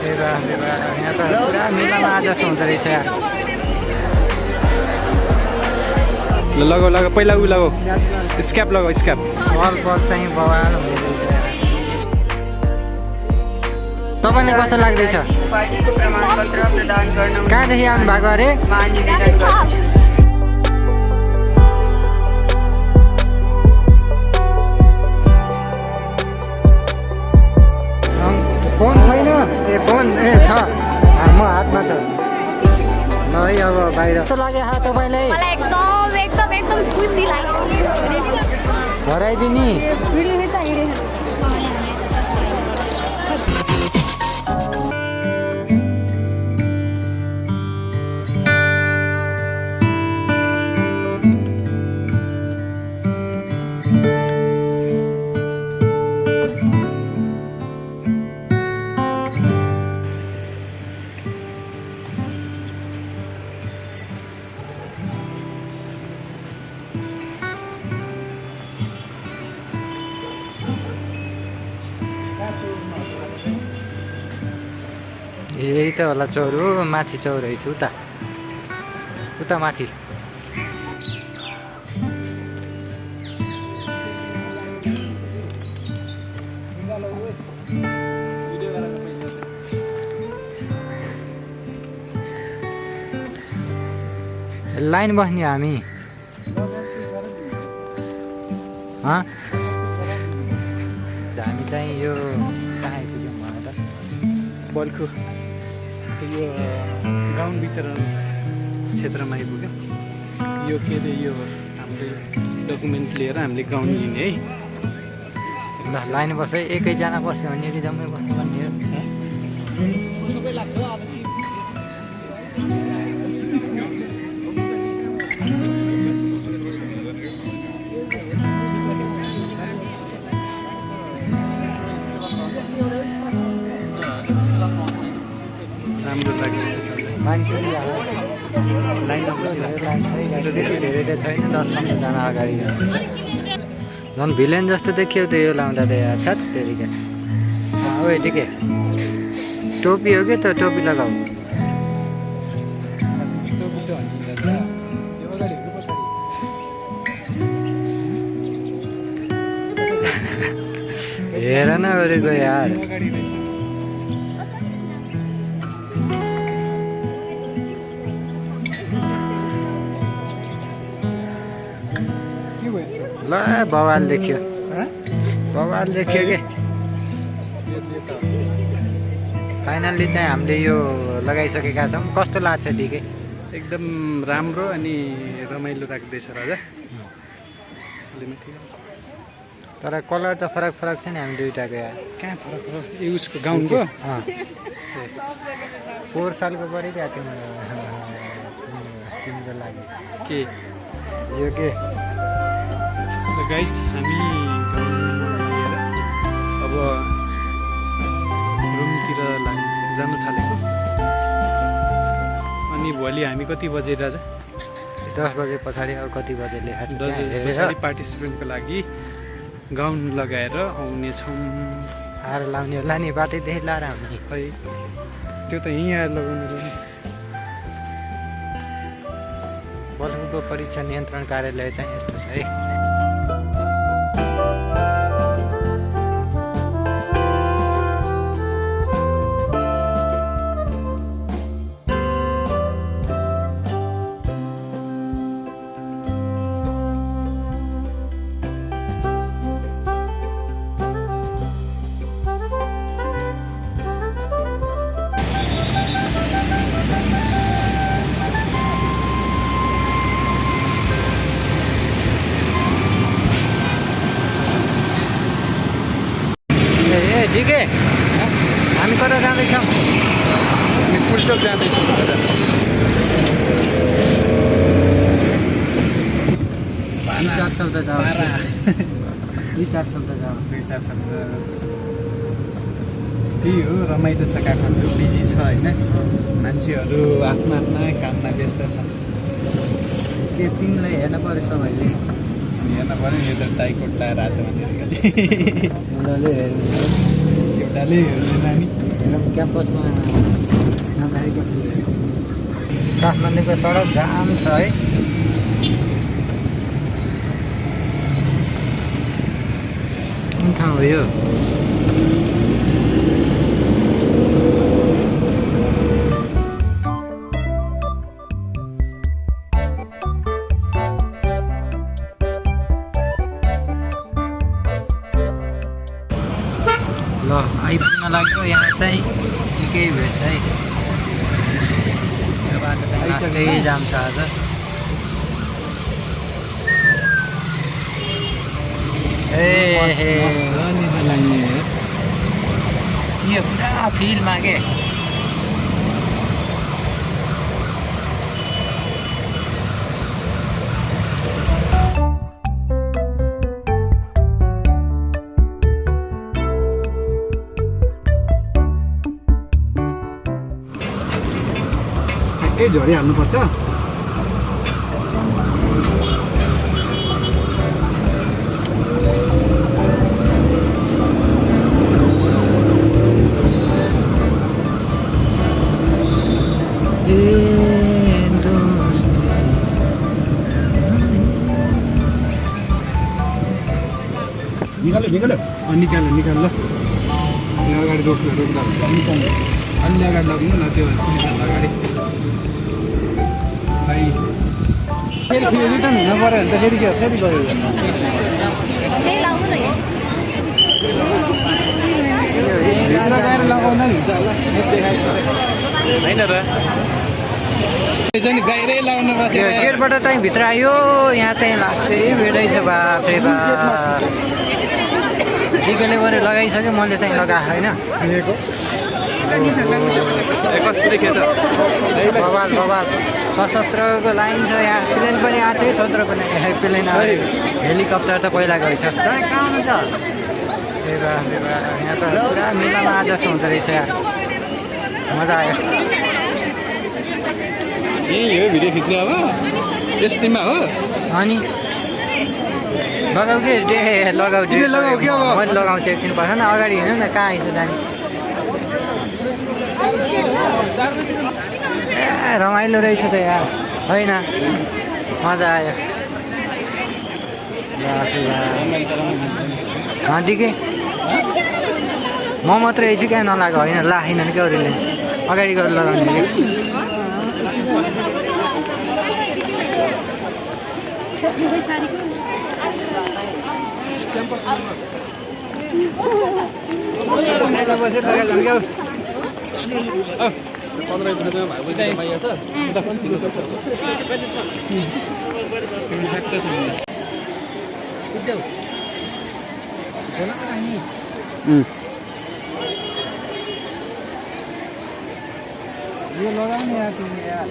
यहाँ त पुरा मेलामा आज जस्तो हुँदो रहेछ यार। ल लगाऊ लगाऊ पहिला उ लगाऊ स्क्याप लगाऊ स्क्याप। बल चाहिँ बवाल हुँदो रहेछ। तपाईँलाई कस्तो लाग्दैछ? कहाँदेखि आउनु भएको अरे? फोन छैन? ए फोन ए छ म हातमा छ। ल है अब बाहिर कस्तो लाग्यो तपाईँलाई? एकदम खुसी लाग्यो। भराइदिने यही त होला चौर हो। माथि चौर रहेछ उता उता माथि। लाइन बस्ने हामी हामी चाहिँ यो कहाँ आइपुग्यौँ भने त बल्खु यो गाउँभित्र क्षेत्रमा आइपुग्यो। यो के अरे यो हामीले डकुमेन्ट लिएर हामीले गाउँ लिने है। ल लाइन बस्यो एकैजना बस्यो भने कि जम्मै बस्नु भन्ने हो। सबै लाग्छ अब राम्रो लाग्छ मान्छे लाइन धेरै त छैन 10-15जना अगाडि झन् भिलेन जस्तो देखियो त यो लाउँदा त यार छत तेरिका। ओ ठिकै टोपी हो कि त टोपी लगाऊ। हेर न अरूको यार ल बवाल देखियो के फाइनल्ली चाहिँ हामीले यो लगाइसकेका छौँ। कस्तो लाग्छ ठिकै? एकदम राम्रो अनि रमाइलो लाग्दैछ राजा। तर कलर त फरक छ नि हामी दुइटाको यार। कहाँ फरक हो यो उसको गाउनको? 4 सालको परिरहेको थियो तिम्रो लागि के यो के गाइज हामी गाउँ लिएर अब रुमतिर जान थालेको। अनि भोलि हामी कति बजे राजा? 10 बजे पछाडि अब कति बजेले 10 बजे पछाडि पार्टिसिपेन्टको लागि गाउन लगाएर आउनेछौँ। हार लाउने होला नि बाटैदेखि लाएर आउने। खै त्यो त यहीँ आएर लगाउनु। बल्खुको परीक्षा नियन्त्रण कार्यालय चाहिँ यस्तो छ है। ठिकै हामी कता जाँदैछौँ? हामी पुलचोक जाँदैछौँ। विचार शब्द त्यही हो रमाइलो छ। काठमाडौँ बिजी छ होइन, मान्छेहरू आफ्नो आफ्ना काममा व्यस्त छन्। के तिमीलाई हेर्न पर्यो सबैले? हेर्न पऱ्यो नि, यो त दाइकोट लाएर आएको भनेर उनीहरूले हेर्नु भित्ताले हेर्ने नानी क्याम्पसमा जाँदाखेरि कसरी काठमाडौँको सडक जाम छ है। कुन ठाउँ हो यो? ल आइपुग्न लाग्यो। यहाँ चाहिँ निकै भिड छ है। यो बाटो चाहिँ लास्टै जाम छ आज। यो पुरा फिल्डमा के ठ्याक्कै झरी हाल्नुपर्छ। निकाल्यो निकाल्यो निकाल ल। यहाँ अगाडि रोक्दा निकाल्नु अलि अगाडि लग्नु न त्यो पुलिसहरू अगाडि। भाइ फेरि रिटर्न हुनु पऱ्यो भने त फेरि के फेरि गयो त्यही लाउनु न यो भित्र गएर लगाउँदा नि हुन्छ होला होइन र गाइरै लाउनु बसेर गेटबाट चाहिँ भित्र आयो। यहाँ चाहिँ लास्टै भिडै छ। बाफ्रे बाफ टिकले गरे लगाइसक्यो। मैले चाहिँ लगाएको होइन। कस्तो देखेछ बवाल बवाल सशस्त्रको लाइन छ। यहाँ प्लेन पनि आएको थियो। थोत्रो पनि प्लेन आयो। हेलिकप्टर त पहिला गइसक्छ। कहाँ हुन्छ यहाँ त पुरा मेलामा आज जस्तो हुँदो रहेछ। यहाँ मजा आयो। यही हो भिडियो खिच्ने अब यस्तैमा हो। अनि लगाऊ के लगाऊ लगाऊ के अब मैले लगाउँछु एकछिन पर्छ न। अगाडि हिँड्नु न। कहाँ हिँड्छु जाने? रमाइलो रहेछ त यार होइन। मजा आयो। ठिकै म मात्रै रहेछु क्या नलाएको होइन। लाएन क्या अरूले अगाडि गएर लगाउने कि यो लगाउने यार तिमीले यार।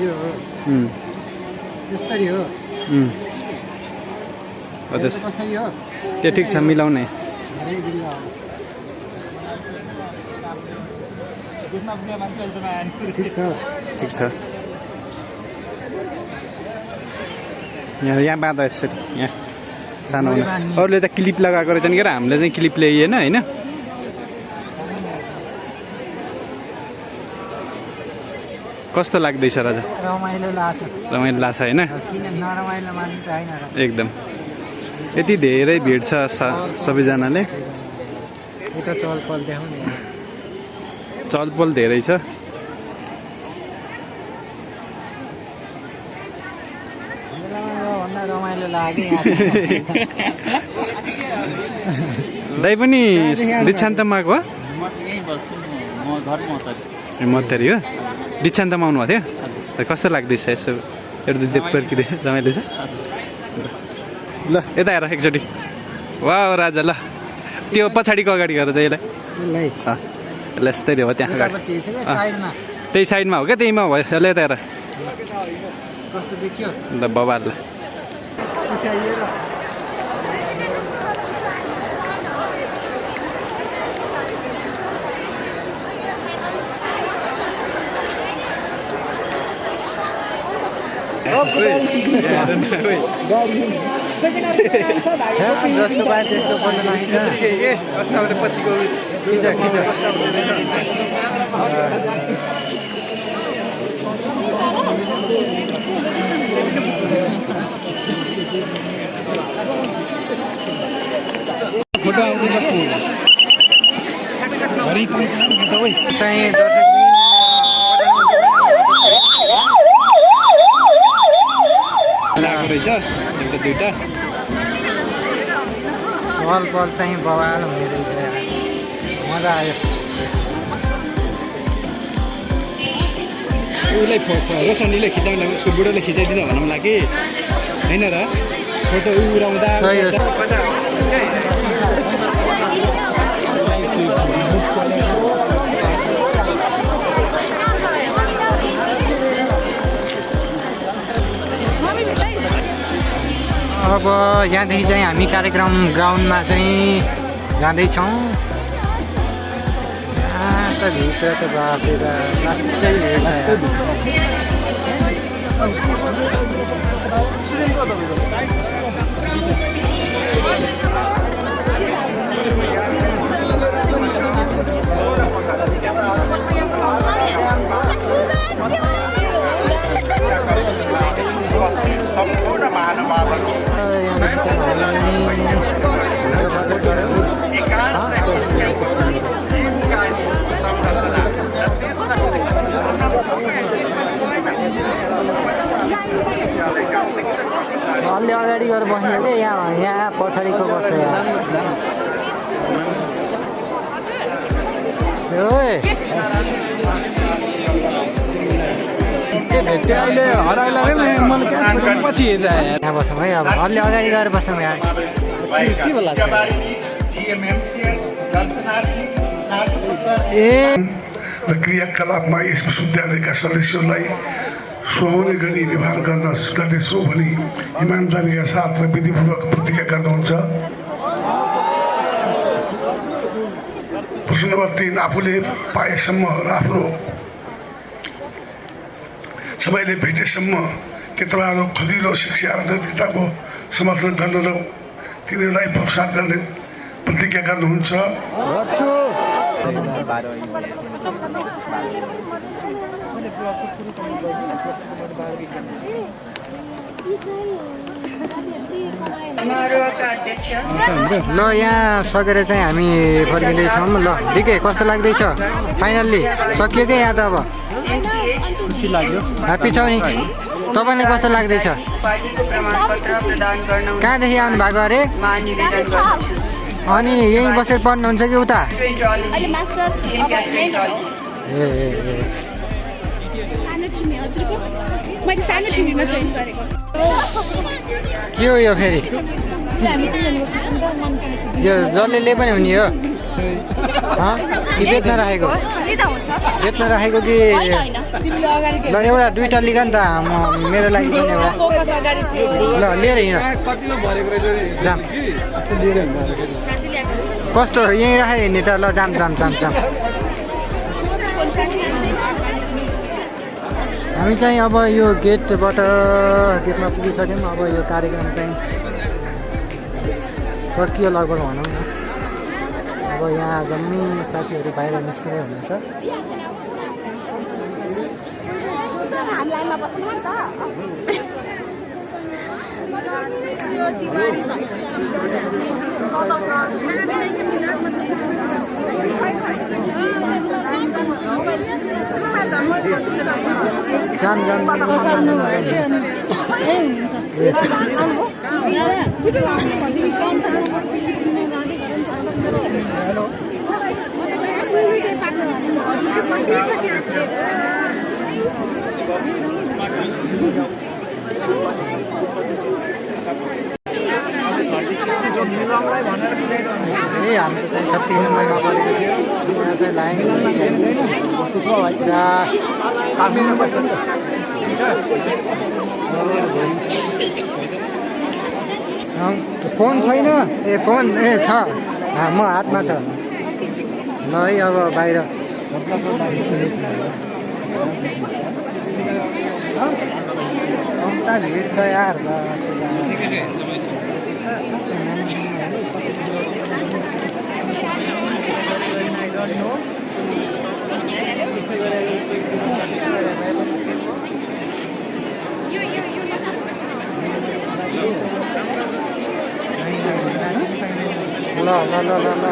यो त्यस्तरी हो। कसरी हो त्यो ठिक छ मिलाउने। ठिक छ यहाँ बाँध यसरी यहाँ सानो अरूले त क्लिप लगाएको रहेछन् के र हामीले चाहिँ क्लिप ल्याइएन होइन। कस्तो लाग्दैछ राजा? रमाइलो लाग्छ। रमाइलो लाग्छ होइन। किन नरमाइलो मान्नु त होइन र। एकदम यति धेरै भिड छ सबैजनाले। उता चलपल देखाउने चलपल धेरै छ। भन्दा रमाइलो लाग्यो। दाइ पनि दीक्षान्तमा आएको हो? मत्तरी हो। दीक्षान्तमा आउनुभएको थियो? कस्तो लाग्दैछ यसो एउटा दुई फर्किँदै रमाइलो छ? ल यता हेर एकचोटि। वा राजा ल त्यो पछाडिको अगाडि गएर चाहिँ यसलाई ल यस्तै हो त्यहाँ अगाडि त्यही साइडमा हो क्या त्यहीमा भयो। ल यता हेर कस्तो देखियो ल बबाल ल गाडी जस्तो पाए त्यस्तो बोल्नु नआइन्छ पछिको खिच खिच फोटो आउँछ जस्तो चाहिँ आएको रहेछ एउटा दुईटा पल पल चाहिँ बवाल हुने रहेछ मजा आयो उसलाई रोशनीले खिचाउनु उसको बुढोले खिचाइदिनु भनौँ ला कि होइन र फोटो उडाउँदा अब यहाँदेखि चाहिँ हामी कार्यक्रम ग्राउन्डमा चाहिँ जाँदैछौँ त भित्र त बाफे अलि अगाडि गएर बस्ने क्या यहाँ पछाडिको बस्छ पछि यहाँ बसौँ है अब अलि अगाडि गएर बसौँ यहाँ क्रियाकलापमा यस विश्वविद्यालयका सदस्यहरूलाई सुहाउने गरी व्यवहार गर्नेछौँ भनी इमान्दारीका साथ र विधिपूर्वक प्रतिज्ञा गर्नुहुन्छ। प्रश्न नम्बर 3 आफूले पाएसम्म र आफ्नो समयले भेटेसम्म केतराहरू खदिलो शिक्षा र नैतिकताको समर्थन गर्न र तिनीहरूलाई प्रोत्साहन गर्ने प्रतिज्ञा गर्नुहुन्छ। ल यहाँ सकेर चाहिँ हामी फर्किँदैछौँ। ल ठिकै कस्तो लाग्दैछ? फाइनल्ली सकियो क्या यहाँ त अब खुसी लाग्यो ह्याप्पी छौ नि? तपाईँलाई कस्तो लाग्दैछ? कहाँदेखि आउनु भएको अरे? अनि यहीँ बसेर पढ्नुहुन्छ कि उता? के हो यो फेरि? यो जसले पनि हुने हो कि बेच्न राखेको? बेच्न राखेको कि? ल एउटा दुईवटा लिग नि त मेरो लागि पनि एउटा। ल लिएर हिँड जाम। कस्तो यहीँ राखेर हिँड्ने त? ल जाम जाम जाम जाम। हामी चाहिँ अब यो गेटमा पुगिसक्यौँ। अब यो कार्यक्रम चाहिँ सकियो लगभग भनौँ न। अब यहाँ जम्मी साथीहरू बाहिर निस्किँदै हुनुहुन्छ। जाम जाम हाम्रो चाहिँ 36 नम्बरमा परेको थियो। यहाँ चाहिँ लाइन फोन छैन? ए फोन छ म हातमा छ। ल है अब बाहिर भिड छ यार। ल ल ल ल ल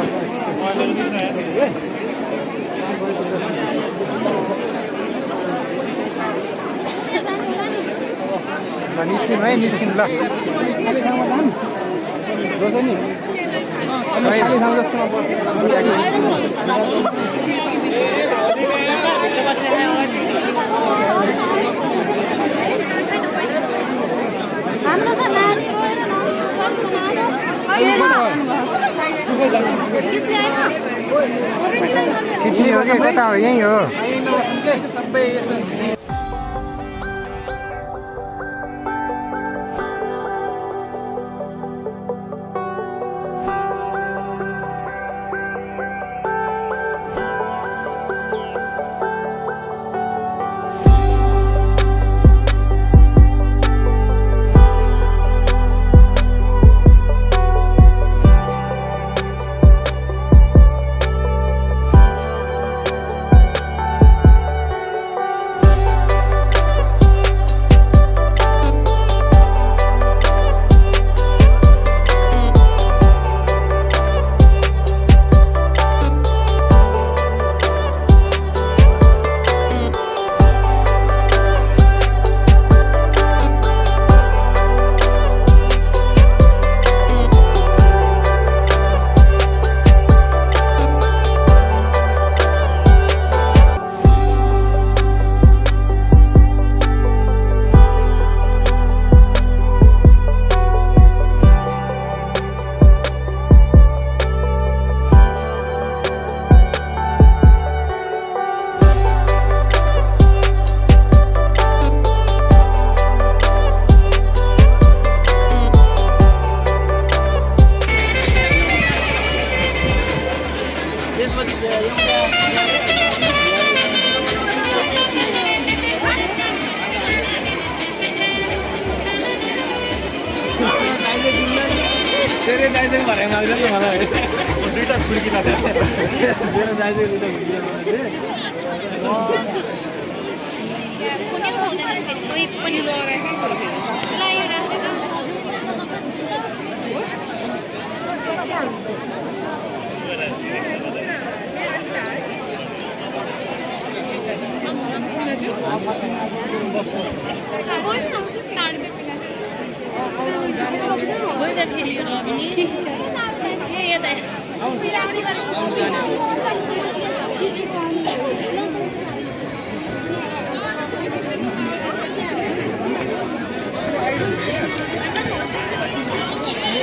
निस्किम है निस्किम ल हाम्रो त नानी रोएर कितनी हो गया बताओ यही हो तेरे जायचं भराय मागलं की मला दुईटा खिडकी लागते तेरे जायचं दुईटा खिडकी कुनै हुँदैन कोही पनि ल यो राखेर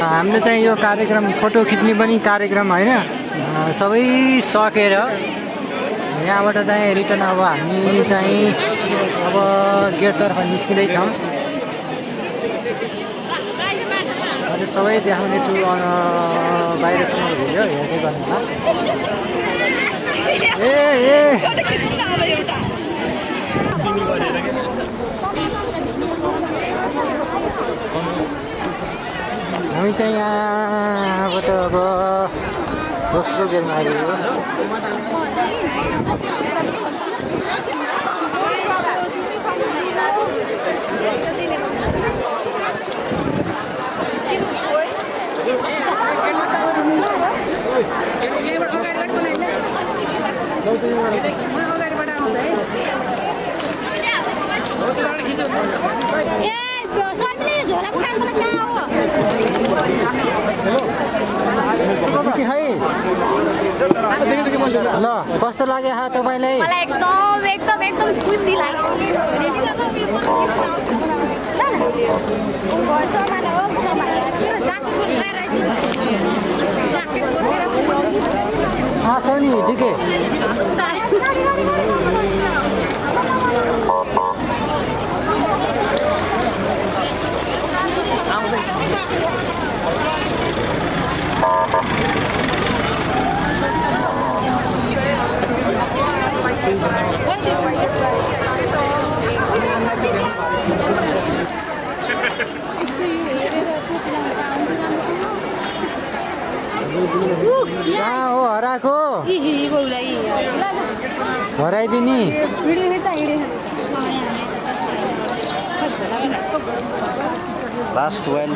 हामीले चाहिँ यो कार्यक्रम फोटो खिच्ने पनि कार्यक्रम होइन सबै सकेर यहाँबाट चाहिँ रिटर्न अब हामी चाहिँ अब गेटतर्फ निस्किँदैछौँ अहिले सबै देखाउनेछु बाहिरसम्म भिडियो हेर्दै गर्नु हामी चाहिँ यहाँबाट अब दोस्रो गेटमा आइदियो ल कस्तो लाग्यो तपाईँलाई मलाई एकदम एकदम एकदम खुसी लाग्यो नि ठिकै कहाँ हो हराएको हराइदिने लास्ट वान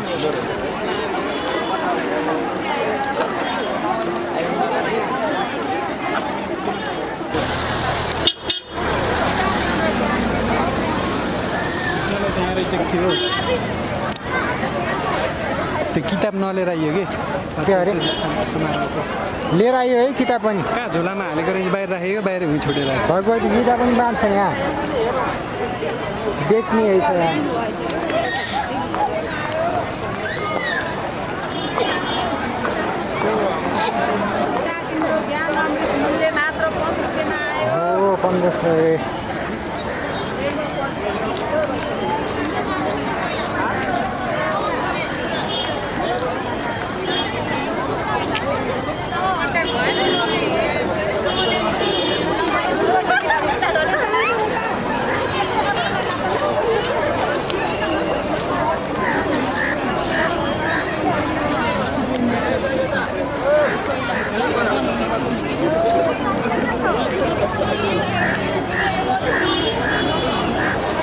त्यो किताब नलिएर आइयो कि के अरे लिएर आयो है किताब पनि कहाँ झोलामा हालेको रहेछ बाहिर राखेको बाहिर हुँ छोडेर आएको भगवती गीता पनि बाँध्छ यहाँ बेच्ने है छ यहाँ हो 1500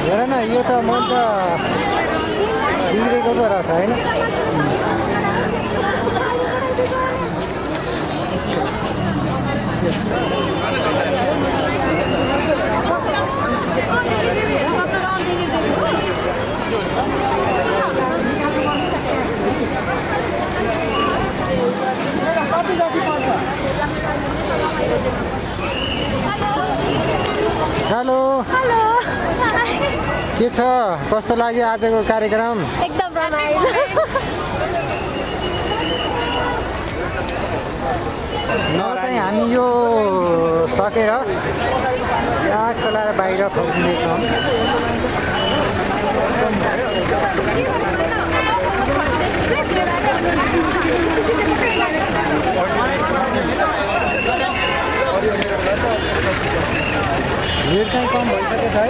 हेर न यो त मन त बिग्रेको पो रहेछ होइन हेलो के छ कस्तो लाग्यो आजको कार्यक्रम एकदम रमाइलो चाहिँ हामी यो सकेर यहाँ खोलाएर बाहिर फर्किँदैछौँ भिड चाहिँ कम भइसकेको छ है